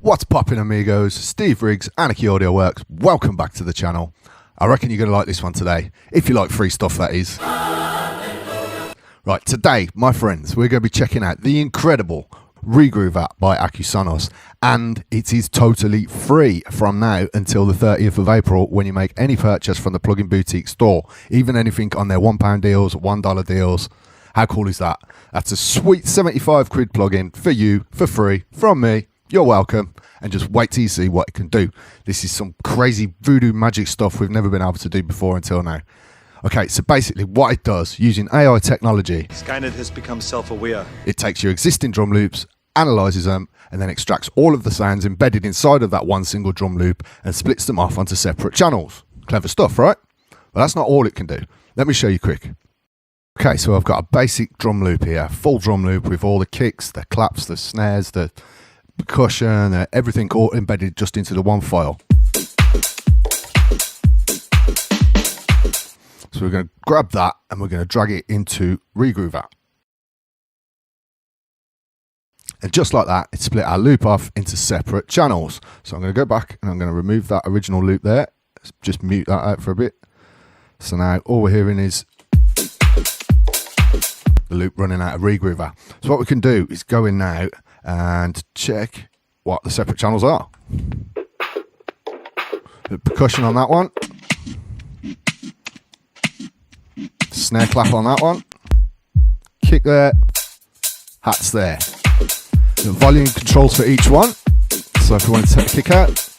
What's poppin', amigos? Steve Riggs, Anarchy Audio Works. Welcome back to the channel. I reckon you're going to like this one today, if you like free stuff, that is. Right, today, my friends, we're going to be checking out the incredible Regroover by Accusonus, and it is totally free from now until the 30th of April when you make any purchase from the Plugin Boutique store, even anything on their £1 deals, $1 deals. How cool is that? That's a sweet 75 quid plugin for you, for free, from me. You're welcome, and just wait till you see what it can do. This is some crazy voodoo magic stuff we've never been able to do before until now. Okay, so basically what it does, using AI technology, Skynet has become self-aware. It takes your existing drum loops, analyzes them, and then extracts all of the sounds embedded inside of that one single drum loop and splits them off onto separate channels. Clever stuff, right? But that's not all it can do. Let me show you quick. Okay, so I've got a basic drum loop here, full drum loop with all the kicks, the claps, the snares, the percussion, everything all embedded just into the one file. So we're going to grab that and we're going to drag it into Regroover. And just like that, it split our loop off into separate channels. So I'm going to go back and I'm going to remove that original loop there. Let's just mute that out for a bit. So now all we're hearing is the loop running out of Regroover. So what we can do is go in now and check what the separate channels are. The percussion on that one. Snare clap on that one. Kick there. Hats there. The volume controls for each one. So if we want to take a kick out.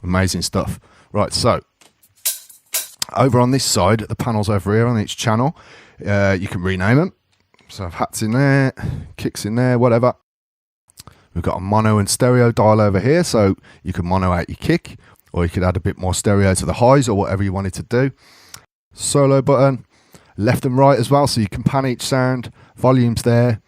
Amazing stuff. Right, so over on this side, the panels over here on each channel, you can rename them. So I've hats in there, kicks in there, whatever. We've got a mono and stereo dial over here, so you can mono out your kick, or you could add a bit more stereo to the highs or whatever you wanted to do. Solo button, left and right as well, so you can pan each sound. Volumes there.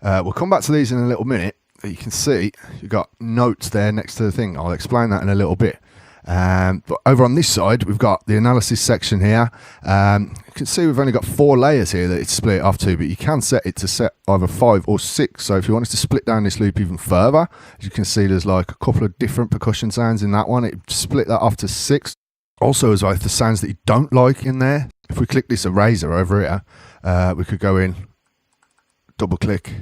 We'll come back to these in a little minute. You can see you've got notes there next to the thing. I'll explain that in a little bit. But over on this side, we've got the analysis section here. You can see we've only got 4 layers here that it's split off to, but you can set it to set either 5 or 6. So if you wanted to split down this loop even further, as you can see, there's like a couple of different percussion sounds in that one. It split that off to 6. Also, as well, if the sounds that you don't like in there, if we click this eraser over here, we could go in, double click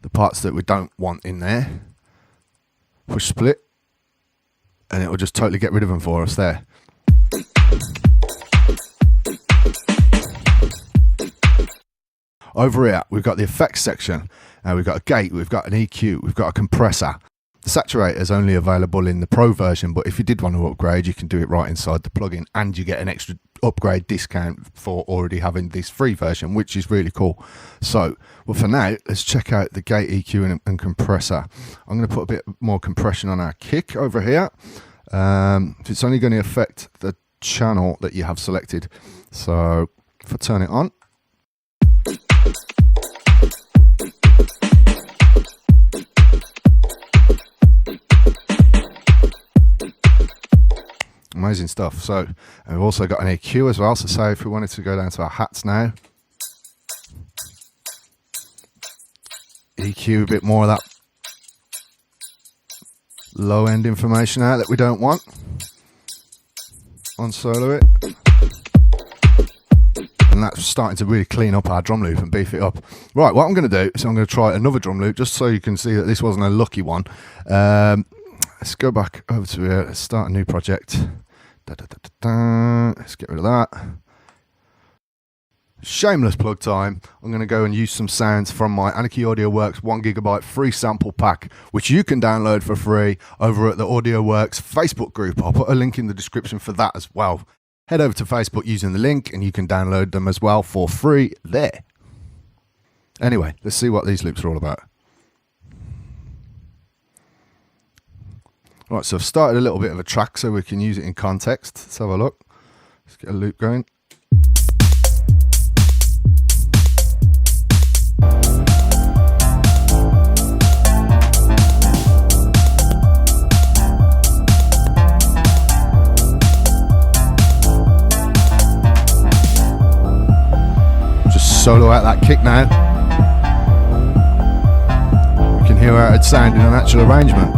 the parts that we don't want in there, push split, and it will just totally get rid of them for us there. Over here, we've got the effects section. We've got a gate, we've got an EQ, we've got a compressor. The saturator is only available in the Pro version, but if you did want to upgrade, you can do it right inside the plugin, and you get an extra upgrade discount for already having this free version, which is really cool. So, well, for now, let's check out the gate, EQ, and compressor. I'm going to put a bit more compression on our kick over here. It's only going to affect the channel that you have selected. So, if I turn it on, amazing stuff. So, and we've also got an EQ as well. So say if we wanted to go down to our hats now, EQ a bit more of that low end information out that we don't want. On solo it. And that's starting to really clean up our drum loop and beef it up. Right, what I'm going to do is I'm going to try another drum loop just so you can see that this wasn't a lucky one. Let's go back over to here. Let's start a new project. Let's get rid of that. Shameless plug time. I'm going to go and use some sounds from my Anarchy Audio Works 1GB free sample pack, which you can download for free over at the Audio Works Facebook group. I'll put a link in the description for that as well. Head over to Facebook using the link and you can download them as well for free there. Anyway, let's see what these loops are all about. Right, so I've started a little bit of a track so we can use it in context. Let's have a look. Let's get a loop going. Just solo out that kick now. can hear how it'd sound in an actual arrangement.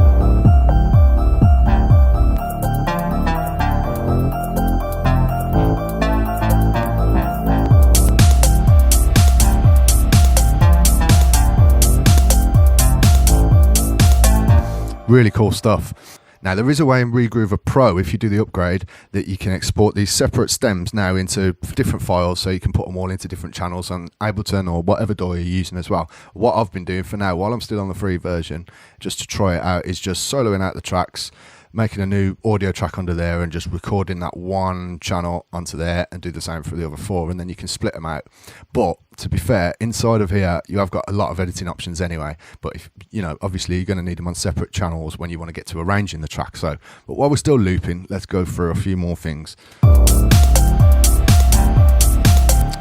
Really cool stuff. Now there is a way in Regroover Pro, if you do the upgrade, that you can export these separate stems now into different files, so you can put them all into different channels on Ableton or whatever DAW you're using as well. What I've been doing for now, while I'm still on the free version, just to try it out, is just soloing out the tracks, making a new audio track under there and just recording that one channel onto there, and do the same for the other 4, and then you can split them out. But to be fair, inside of here you have got a lot of editing options anyway, but if you know, obviously you're going to need them on separate channels when you want to get to arranging the track. So but while we're still looping, let's go through a few more things.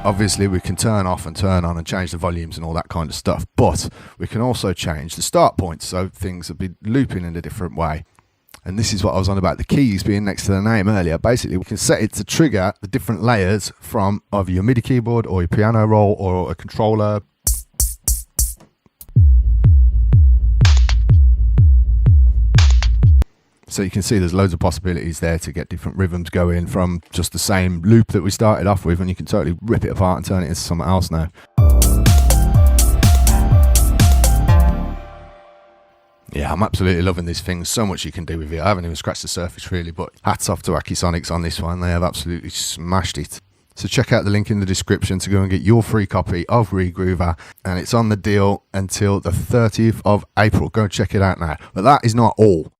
Obviously we can turn off and turn on and change the volumes and all that kind of stuff, but we can also change the start points, so things will be looping in a different way. And this is what I was on about, the keys being next to the name earlier. Basically, we can set it to trigger the different layers from either your MIDI keyboard or your piano roll or a controller. So you can see there's loads of possibilities there to get different rhythms going from just the same loop that we started off with, and you can totally rip it apart and turn it into something else now. Yeah, I'm absolutely loving this thing. So much you can do with it. I haven't even scratched the surface really, but hats off to Accusonus on this one. They have absolutely smashed it. So check out the link in the description to go and get your free copy of Regroover, and it's on the deal until the 30th of April. Go and check it out now. But that is not all.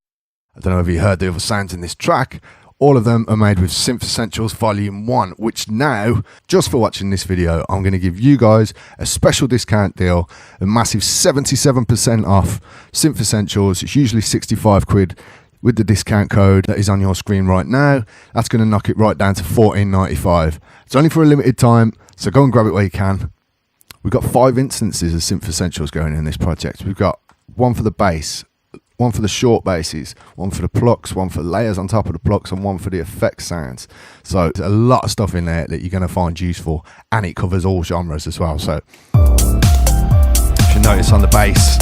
I don't know if you heard the other sounds in this track. All of them are made with Synth Essentials Volume 1, which now, just for watching this video, I'm going to give you guys a special discount deal, a massive 77% off Synth Essentials. It's usually 65 quid with the discount code that is on your screen right now. That's going to knock it right down to $14.95. It's only for a limited time, so go and grab it where you can. We've got 5 instances of Synth Essentials going in this project. We've got one for the bass, one for the short basses, one for the plucks, one for the layers on top of the plucks, and one for the effects sounds. So there's a lot of stuff in there that you're going to find useful, and it covers all genres as well. So if you notice on the bass,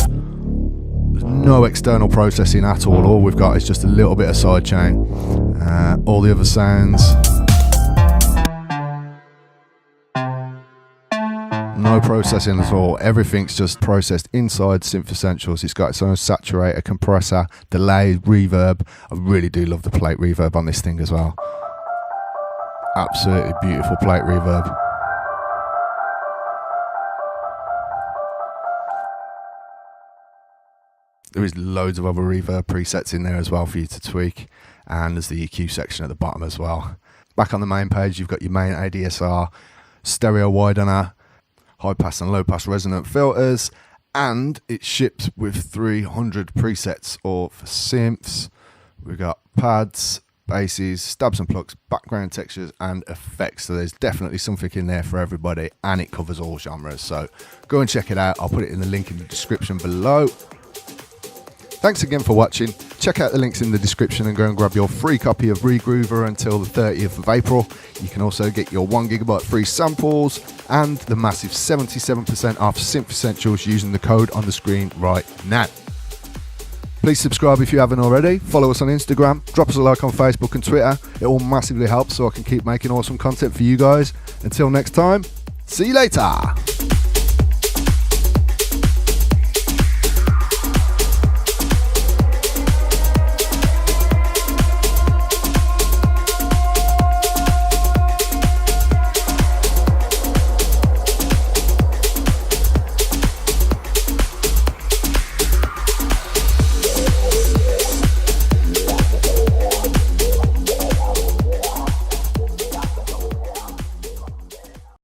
there's no external processing at all. All we've got is just a little bit of sidechain. All the other sounds, no processing at all. Everything's just processed inside Synth Essentials. It's got its own saturator, compressor, delay, reverb. I really do love the plate reverb on this thing as well. Absolutely beautiful plate reverb. There is loads of other reverb presets in there as well for you to tweak, and there's the EQ section at the bottom as well. Back on the main page, you've got your main ADSR, stereo widener, high pass and low pass resonant filters, and it ships with 300 presets, or for synths we've got pads, basses, stabs and plucks, background textures and effects. So there's definitely something in there for everybody, and it covers all genres. So go and check it out. I'll put it in the link in the description below. Thanks again for watching. Check out the links in the description and go and grab your free copy of Regroover until the 30th of April. You can also get your 1 GB free samples and the massive 77% off Synth Essentials using the code on the screen right now. Please subscribe if you haven't already. Follow us on Instagram. Drop us a like on Facebook and Twitter. It all massively helps so I can keep making awesome content for you guys. Until next time, see you later.